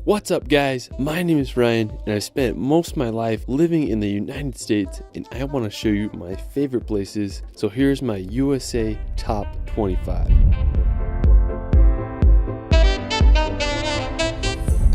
What's up guys, my name is Ryan and I spent most of my life living in the United States and I want to show you my favorite places. So here's my USA top 25.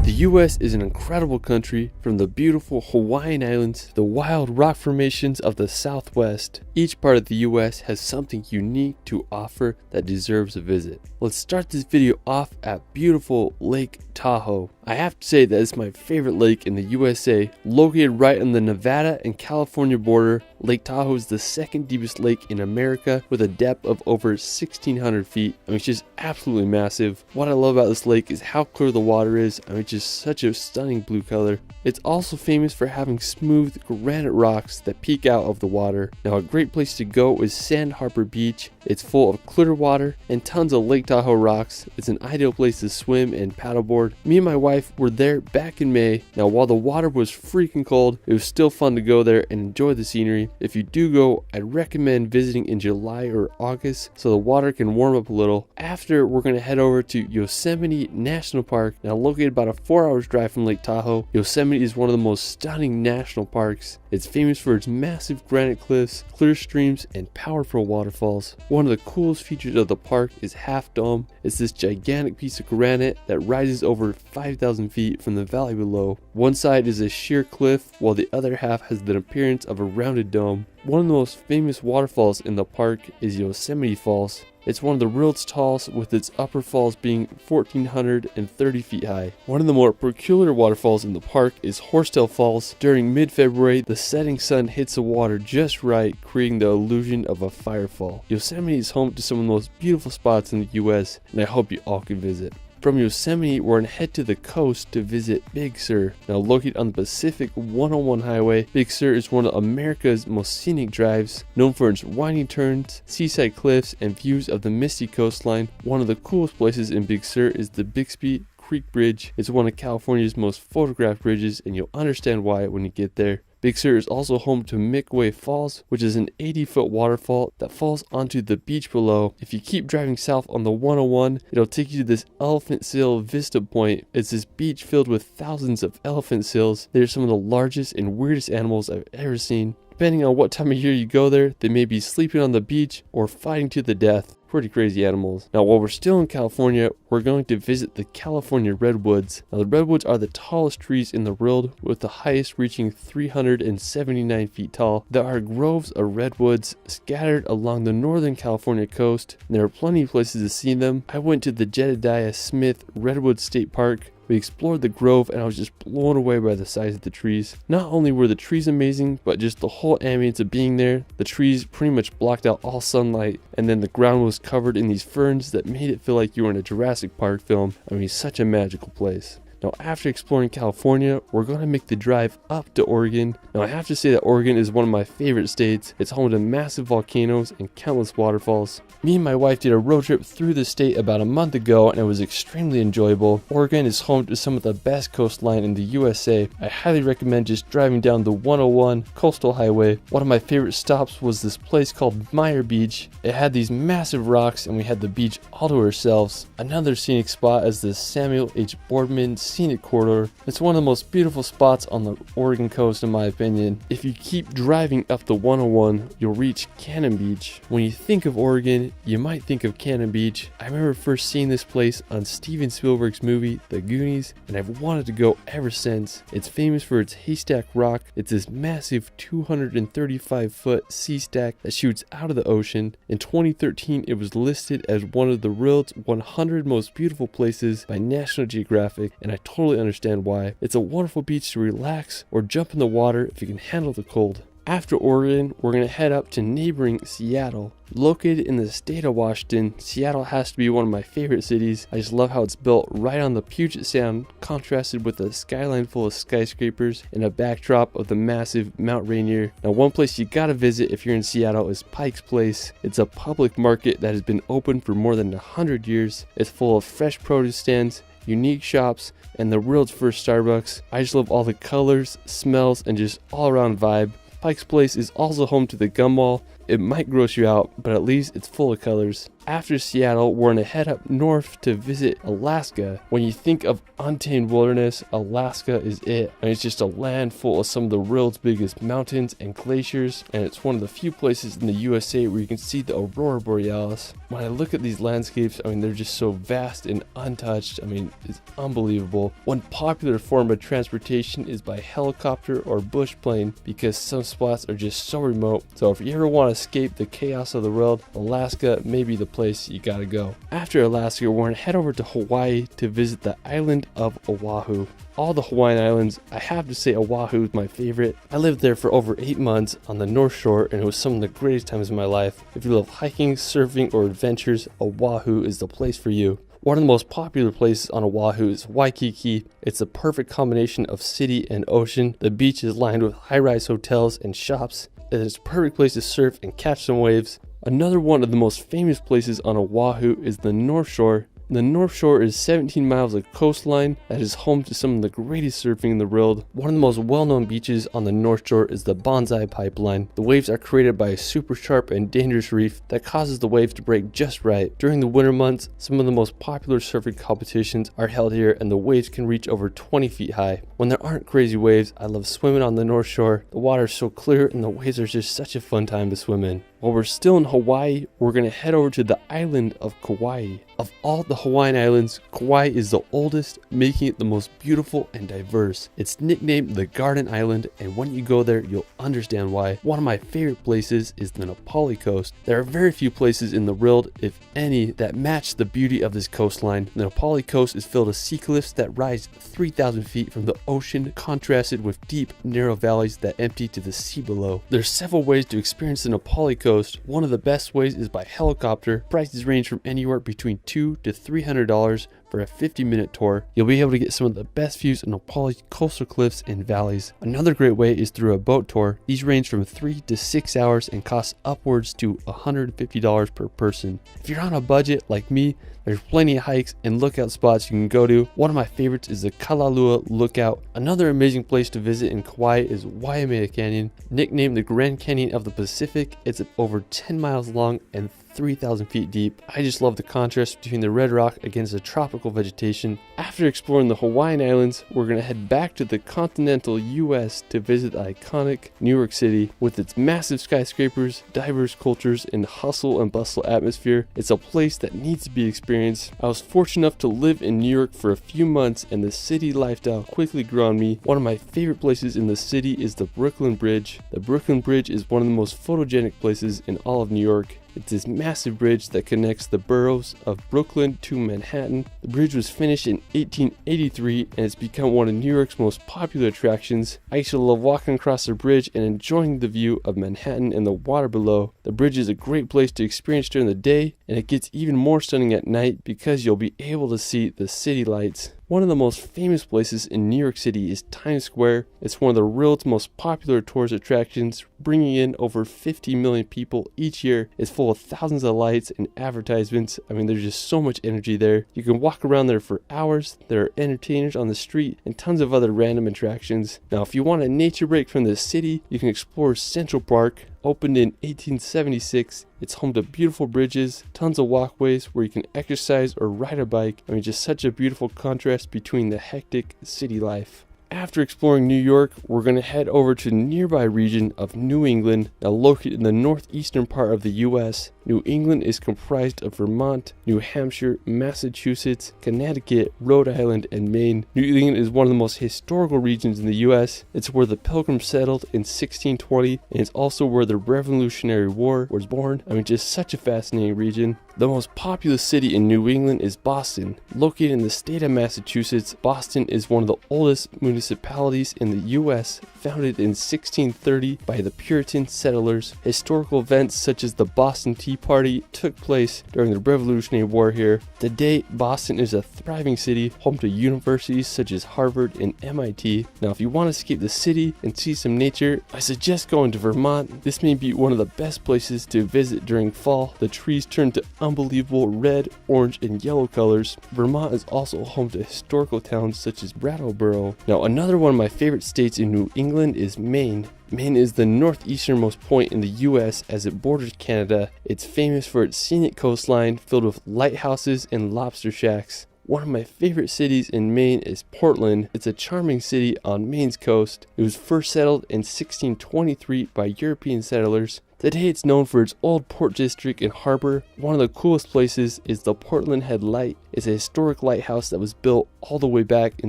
The US is an incredible country, from the beautiful Hawaiian Islands to the wild rock formations of the Southwest. Each part of the US has something unique to offer that deserves a visit. Let's start this video off at beautiful Lake Tahoe. I have to say that it's my favorite lake in the USA. Located right on the Nevada and California border, Lake Tahoe is the second deepest lake in America with a depth of over 1,600 feet. I mean, it's just absolutely massive. What I love about this lake is how clear the water is. I mean, it's just such a stunning blue color. It's also famous for having smooth granite rocks that peek out of the water. Now, a great place to go is Sand Harbor Beach. It's full of clear water and tons of Lake Tahoe rocks. It's an ideal place to swim and paddleboard. Me and my wife were there back in May. Now, while the water was freaking cold, it was still fun to go there and enjoy the scenery. If you do go, I'd recommend visiting in July or August so the water can warm up a little. After, we're going to head over to Yosemite National Park. Now, located about a 4-hour drive from Lake Tahoe, Yosemite is one of the most stunning national parks. It's famous for its massive granite cliffs, clear streams, and powerful waterfalls. One of the coolest features of the park is Half Dome. It's this gigantic piece of granite that rises over 5,000 feet from the valley below. One side is a sheer cliff, while the other half has the appearance of a rounded dome. One of the most famous waterfalls in the park is Yosemite Falls. It's one of the world's tallest, with its upper falls being 1,430 feet high. One of the more peculiar waterfalls in the park is Horsetail Falls. During mid-February, the setting sun hits the water just right, creating the illusion of a firefall. Yosemite is home to some of the most beautiful spots in the US, and I hope you all can visit. From Yosemite, we're going to head to the coast to visit Big Sur. Now, located on the Pacific 101 Highway, Big Sur is one of America's most scenic drives, known for its winding turns, seaside cliffs, and views of the misty coastline. One of the coolest places in Big Sur is the Bixby Creek Bridge. It's one of California's most photographed bridges, and you'll understand why when you get there. Big Sur is also home to Midway Falls, which is an 80-foot waterfall that falls onto the beach below. If you keep driving south on the 101, it'll take you to this elephant seal vista point. It's this beach filled with thousands of elephant seals. They're some of the largest and weirdest animals I've ever seen. Depending on what time of year you go there, they may be sleeping on the beach or fighting to the death. Pretty crazy animals. Now, while we're still in California, we're going to visit the California redwoods. Now, the redwoods are the tallest trees in the world, with the highest reaching 379 feet tall. There are groves of redwoods scattered along the northern California coast, and there are plenty of places to see them. I went to the Jedediah Smith Redwood State Park. We explored the grove and I was just blown away by the size of the trees. Not only were the trees amazing, but just the whole ambience of being there. The trees pretty much blocked out all sunlight, and then the ground was covered in these ferns that made it feel like you were in a Jurassic Park film. I mean, such a magical place. Now, after exploring California, we're going to make the drive up to Oregon. Now, I have to say that Oregon is one of my favorite states. It's home to massive volcanoes and countless waterfalls. Me and my wife did a road trip through the state about a month ago, and it was extremely enjoyable. Oregon is home to some of the best coastline in the USA. I highly recommend just driving down the 101 Coastal Highway. One of my favorite stops was this place called Meyer Beach. It had these massive rocks, and we had the beach all to ourselves. Another scenic spot is the Samuel H. Boardman Scenic Corridor. It's one of the most beautiful spots on the Oregon coast, in my opinion. If you keep driving up the 101, you'll reach Cannon Beach. When you think of Oregon, you might think of Cannon Beach. I remember first seeing this place on Steven Spielberg's movie The Goonies, and I've wanted to go ever since. It's famous for its haystack rock. It's this massive 235-foot sea stack that shoots out of the ocean. In 2013, it was listed as one of the world's 100 most beautiful places by National Geographic, and I totally understand why. It's a wonderful beach to relax or jump in the water if you can handle the cold. After Oregon, we're going to head up to neighboring Seattle. Located in the state of Washington, Seattle has to be one of my favorite cities. I just love how it's built right on the Puget Sound, contrasted with a skyline full of skyscrapers and a backdrop of the massive Mount Rainier. Now, one place you gotta visit if you're in Seattle is Pike's Place. It's a public market that has been open for more than 100 years. It's full of fresh produce stands, unique shops, and the world's first Starbucks. I just love all the colors, smells, and just all around vibe. Pike's Place is also home to the Gum Mall. it might gross you out, but at least it's full of colors. After Seattle, we're gonna head up north to visit Alaska. When you think of untamed wilderness, Alaska is it. And it's just a land full of some of the world's biggest mountains and glaciers, and it's one of the few places in the USA where you can see the aurora borealis. When I look at these landscapes, I mean, they're just so vast and untouched. I mean, it's unbelievable. One popular form of transportation is by helicopter or bush plane because some spots are just so remote. So if you ever want to escape the chaos of the world, Alaska may be the place you gotta go. After Alaska, we're gonna head over to Hawaii to visit the island of Oahu. All the Hawaiian Islands, I have to say Oahu is my favorite. I lived there for over 8 months on the North Shore, and it was some of the greatest times of my life. If you love hiking, surfing, or adventures, Oahu is the place for you. One of the most popular places on Oahu is Waikiki. It's a perfect combination of city and ocean. The beach is lined with high-rise hotels and shops. It's a perfect place to surf and catch some waves. Another one of the most famous places on Oahu is the North Shore. The North Shore is 17 miles of coastline that is home to some of the greatest surfing in the world. One of the most well-known beaches on the North Shore is the Bonsai Pipeline. The waves are created by a super sharp and dangerous reef that causes the waves to break just right. During the winter months, some of the most popular surfing competitions are held here, and the waves can reach over 20 feet high. When there aren't crazy waves, I love swimming on the North Shore. The water is so clear and the waves are just such a fun time to swim in. While we're still in Hawaii, we're going to head over to the island of Kauai. Of all the Hawaiian islands, Kauai is the oldest, making it the most beautiful and diverse. It's nicknamed the Garden Island, and when you go there, you'll understand why. One of my favorite places is the Na Pali coast. There are very few places in the world, if any, that match the beauty of this coastline. The Na Pali coast is filled with sea cliffs that rise 3,000 feet from the ocean, contrasted with deep, narrow valleys that empty to the sea below. There's several ways to experience the Na Pali coast. One of the best ways is by helicopter. Prices range from anywhere between $200 to $300 for a 50-minute tour. You'll be able to get some of the best views of Na Pali coastal cliffs and valleys. Another great way is through a boat tour. These range from 3 to 6 hours and cost upwards to $150 per person. If you're on a budget like me, there's plenty of hikes and lookout spots you can go to. One of my favorites is the Kalalua Lookout. Another amazing place to visit in Kauai is Waimea Canyon. Nicknamed the Grand Canyon of the Pacific, it's over 10 miles long and 3,000 feet deep. I just love the contrast between the red rock against the tropical vegetation. After exploring the Hawaiian Islands, we're going to head back to the continental US to visit the iconic New York City. With its massive skyscrapers, diverse cultures, and hustle and bustle atmosphere, it's a place that needs to be experienced. I was fortunate enough to live in New York for a few months, and the city lifestyle quickly grew on me. One of my favorite places in the city is the Brooklyn Bridge. The Brooklyn Bridge is one of the most photogenic places in all of New York. It's this massive bridge that connects the boroughs of Brooklyn to Manhattan. The bridge was finished in 1883 and it's become one of New York's most popular attractions. I used to love walking across the bridge and enjoying the view of Manhattan and the water below. The bridge is a great place to experience during the day, and it gets even more stunning at night because you'll be able to see the city lights. One of the most famous places in New York City is Times Square. It's one of the world's most popular tourist attractions, bringing in over 50 million people each year. It's full of thousands of lights and advertisements. I mean, there's just so much energy there. You can walk around there for hours. There are entertainers on the street and tons of other random attractions. Now, if you want a nature break from the city, you can explore Central Park. Opened in 1876, it's home to beautiful bridges, tons of walkways where you can exercise or ride a bike. I mean, just such a beautiful contrast between the hectic city life. After exploring New York, we're going to head over to the nearby region of New England, now located in the northeastern part of the US. New England is comprised of Vermont, New Hampshire, Massachusetts, Connecticut, Rhode Island, and Maine. New England is one of the most historical regions in the US. It's where the Pilgrims settled in 1620, and it's also where the Revolutionary War was born. I mean, just such a fascinating region. The most populous city in New England is Boston. Located in the state of Massachusetts, Boston is one of the oldest municipalities in the U.S., founded in 1630 by the Puritan settlers. Historical events such as the Boston Tea Party took place during the Revolutionary War here. Today, Boston is a thriving city, home to universities such as Harvard and MIT. Now, if you want to escape the city and see some nature, I suggest going to Vermont. This may be one of the best places to visit during fall. The trees turn to unbelievable red, orange, and yellow colors. Vermont is also home to historical towns such as Brattleboro. Now, another one of my favorite states in New England England is Maine. Maine is the northeasternmost point in the US as it borders Canada. It's famous for its scenic coastline filled with lighthouses and lobster shacks. One of my favorite cities in Maine is Portland. It's a charming city on Maine's coast. It was first settled in 1623 by European settlers. Today it's known for its old port district and harbor. One of the coolest places is the Portland Head Light. It's a historic lighthouse that was built all the way back in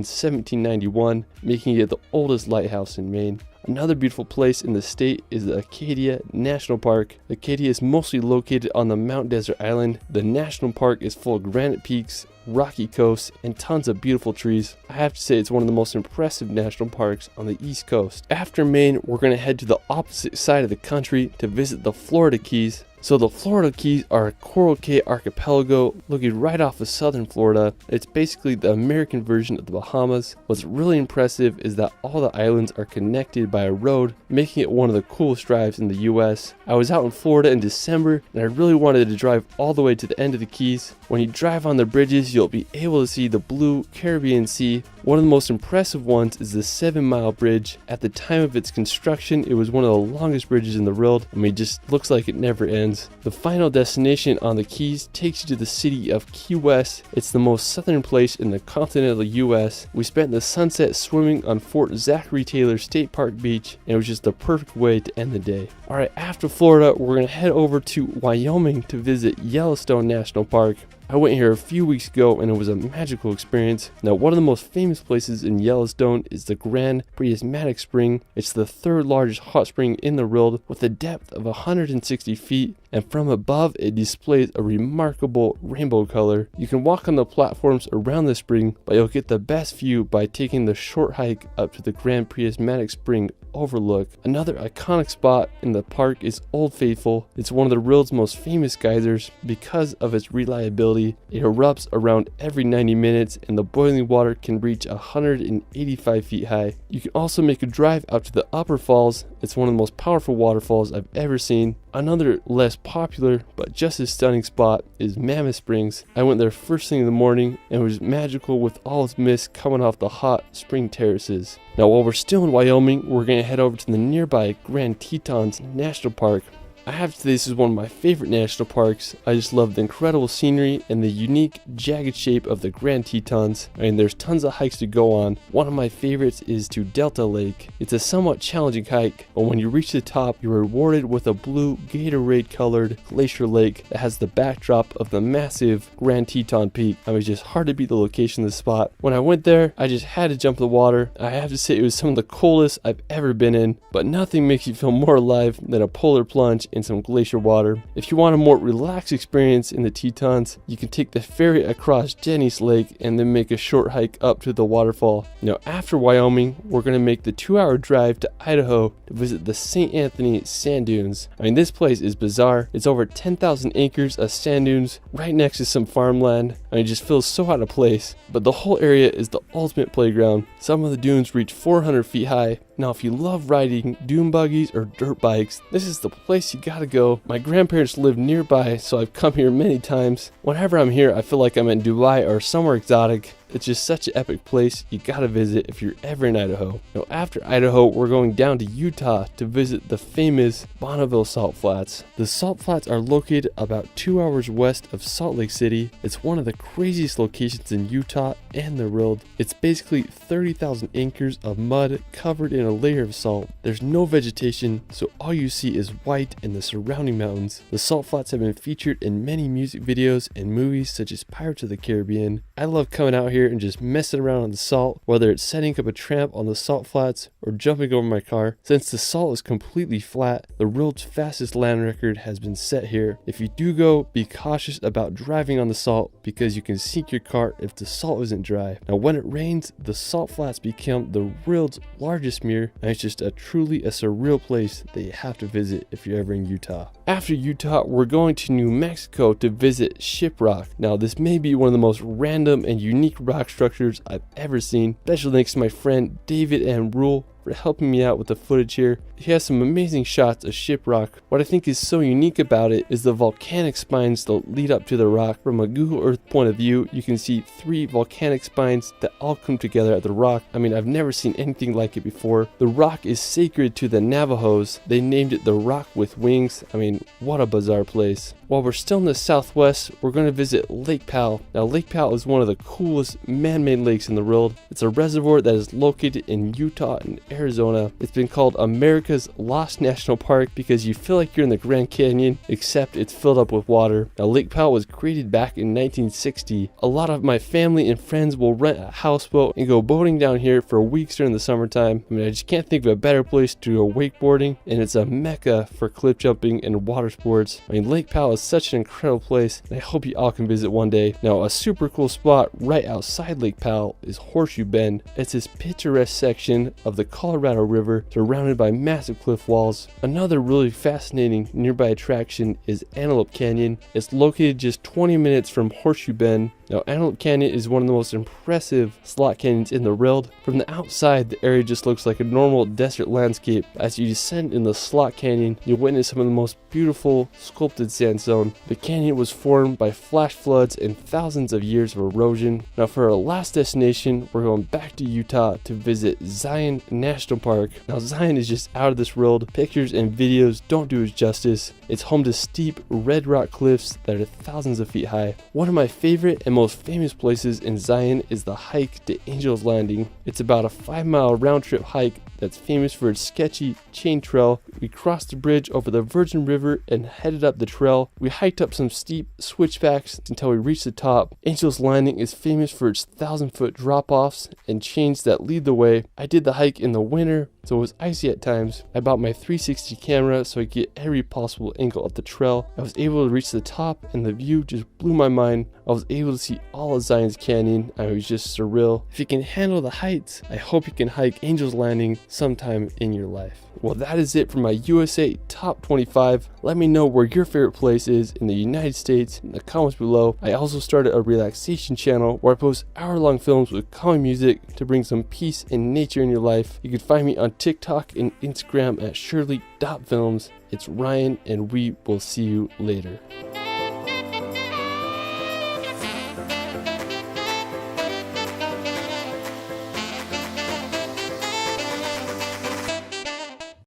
1791, making it the oldest lighthouse in Maine. Another beautiful place in the state is the Acadia National Park. Acadia is mostly located on the Mount Desert Island. The national park is full of granite peaks, rocky coasts, and tons of beautiful trees. I have to say it's one of the most impressive national parks on the East Coast. After Maine, we're going to head to the opposite side of the country to visit the Florida Keys. So the Florida Keys are a Coral Cay archipelago located right off of southern Florida. It's basically the American version of the Bahamas. What's really impressive is that all the islands are connected by a road, making it one of the coolest drives in the US. I was out in Florida in December and I really wanted to drive all the way to the end of the Keys. When you drive on the bridges, you'll be able to see the blue Caribbean Sea. One of the most impressive ones is the 7-mile bridge. At the time of its construction, it was one of the longest bridges in the world. I mean, it just looks like it never ends. The final destination on the Keys takes you to the city of Key West. It's the most southern place in the continental US. We spent the sunset swimming on Fort Zachary Taylor State Park Beach, and it was just the perfect way to end the day. Alright, after Florida, we're going to head over to Wyoming to visit Yellowstone National Park. I went here a few weeks ago and it was a magical experience. Now, one of the most famous places in Yellowstone is the Grand Prismatic Spring. It's the third largest hot spring in the world with a depth of 160 feet, and from above it displays a remarkable rainbow color. You can walk on the platforms around the spring, but you'll get the best view by taking the short hike up to the Grand Prismatic Spring overlook. Another iconic spot in the park is Old Faithful. It's one of the world's most famous geysers because of its reliability. It erupts around every 90 minutes and the boiling water can reach 185 feet high. You can also make a drive out to the Upper Falls. It's one of the most powerful waterfalls I've ever seen. Another less popular but just as stunning spot is Mammoth Springs. I went there first thing in the morning and it was magical with all its mist coming off the hot spring terraces. Now, while we're still in Wyoming, we're going to head over to the nearby Grand Tetons National Park. I have to say this is one of my favorite national parks. I just love the incredible scenery and the unique jagged shape of the Grand Tetons. I mean, there's tons of hikes to go on. One of my favorites is to Delta Lake. It's a somewhat challenging hike, but when you reach the top, you're rewarded with a blue Gatorade colored glacier lake that has the backdrop of the massive Grand Teton Peak. I mean, it's just hard to beat the location of the spot. When I went there, I just had to jump in the water. I have to say it was some of the coolest I've ever been in, but nothing makes you feel more alive than a polar plunge in some glacier water. If you want a more relaxed experience in the Tetons, you can take the ferry across Jenny's Lake and then make a short hike up to the waterfall. Now, after Wyoming, we're going to make the 2-hour drive to Idaho to visit the St. Anthony Sand Dunes. I mean, this place is bizarre. It's over 10,000 acres of sand dunes right next to some farmland. I mean, it just feels so out of place. But the whole area is the ultimate playground. Some of the dunes reach 400 feet high. Now, if you love riding dune buggies or dirt bikes, this is the place you gotta go. My grandparents live nearby, so I've come here many times. Whenever I'm here, I feel like I'm in Dubai or somewhere exotic. It's just such an epic place you gotta visit if you're ever in Idaho. Now, after Idaho, we're going down to Utah to visit the famous Bonneville Salt Flats. The Salt Flats are located about 2 hours west of Salt Lake City. It's one of the craziest locations in Utah and the world. It's basically 30,000 acres of mud covered in a layer of salt. There's no vegetation, so all you see is white and the surrounding mountains. The Salt Flats have been featured in many music videos and movies such as Pirates of the Caribbean. I love coming out here and just messing around on the salt, whether it's setting up a tramp on the salt flats or jumping over my car. Since the salt is completely flat, the world's fastest land record has been set here. If you do go, be cautious about driving on the salt because you can sink your car if the salt isn't dry. Now, when it rains, the salt flats become the world's largest mirror, and it's just truly a surreal place that you have to visit if you're ever in Utah. After Utah, we're going to New Mexico to visit Shiprock. Now, this may be one of the most random and unique rock structures I've ever seen. Special thanks to my friend David and Rule. for helping me out with the footage here. He has some amazing shots of shiprock. What I think is so unique about it is the volcanic spines that lead up to the rock. From a Google Earth point of view, you can see 3 volcanic spines that all come together at the rock. I mean, I've never seen anything like it before. The rock is sacred to the Navajos. They named it the Rock with Wings. I mean, what a bizarre place. While we're still in the southwest, we're going to visit Lake Powell. Now, Lake Powell is one of the coolest man-made lakes in the world. It's a reservoir that is located in Utah and Arizona. It's been called America's Lost National Park because you feel like you're in the Grand Canyon, except it's filled up with water. Now, Lake Powell was created back in 1960. A lot of my family and friends will rent a houseboat and go boating down here for weeks during the summertime. I mean, I just can't think of a better place to go wakeboarding, and it's a mecca for cliff jumping and water sports. I mean, Lake Powell is such an incredible place, and I hope you all can visit one day. Now, a super cool spot right outside Lake Powell is Horseshoe Bend. It's this picturesque section of the Colorado River surrounded by massive cliff walls. Another really fascinating nearby attraction is Antelope Canyon. It's located just 20 minutes from Horseshoe Bend. Now, Antelope Canyon is one of the most impressive slot canyons in the world. From the outside, the area just looks like a normal desert landscape. As you descend in the slot canyon, you'll witness some of the most beautiful sculpted sandstone. The canyon was formed by flash floods and thousands of years of erosion. Now, for our last destination, we're going back to Utah to visit Zion National Park. Now, Zion is just out of this world. Pictures and videos don't do it justice. It's home to steep red rock cliffs that are thousands of feet high. One of my favorite and most famous places in Zion is the hike to Angel's Landing. It's about a 5-mile round-trip hike that's famous for its sketchy chain trail. We crossed the bridge over the Virgin River and headed up the trail. We hiked up some steep switchbacks until we reached the top. Angel's Landing is famous for its 1,000-foot drop-offs and chains that lead the way. I did the hike in the winter, so it was icy at times. I bought my 360 camera so I could get every possible angle of the trail. I was able to reach the top, and the view just blew my mind. I was able to see all of Zion's Canyon. It was just surreal. If you can handle the heights, I hope you can hike Angel's Landing sometime in your life. Well, that is it for my USA Top 25. Let me know where your favorite place is in the United States in the comments below. I also started a relaxation channel where I post hour-long films with calming music to bring some peace and nature in your life. You can find me on TikTok and Instagram at shirley.films. It's Ryan, and we will see you later.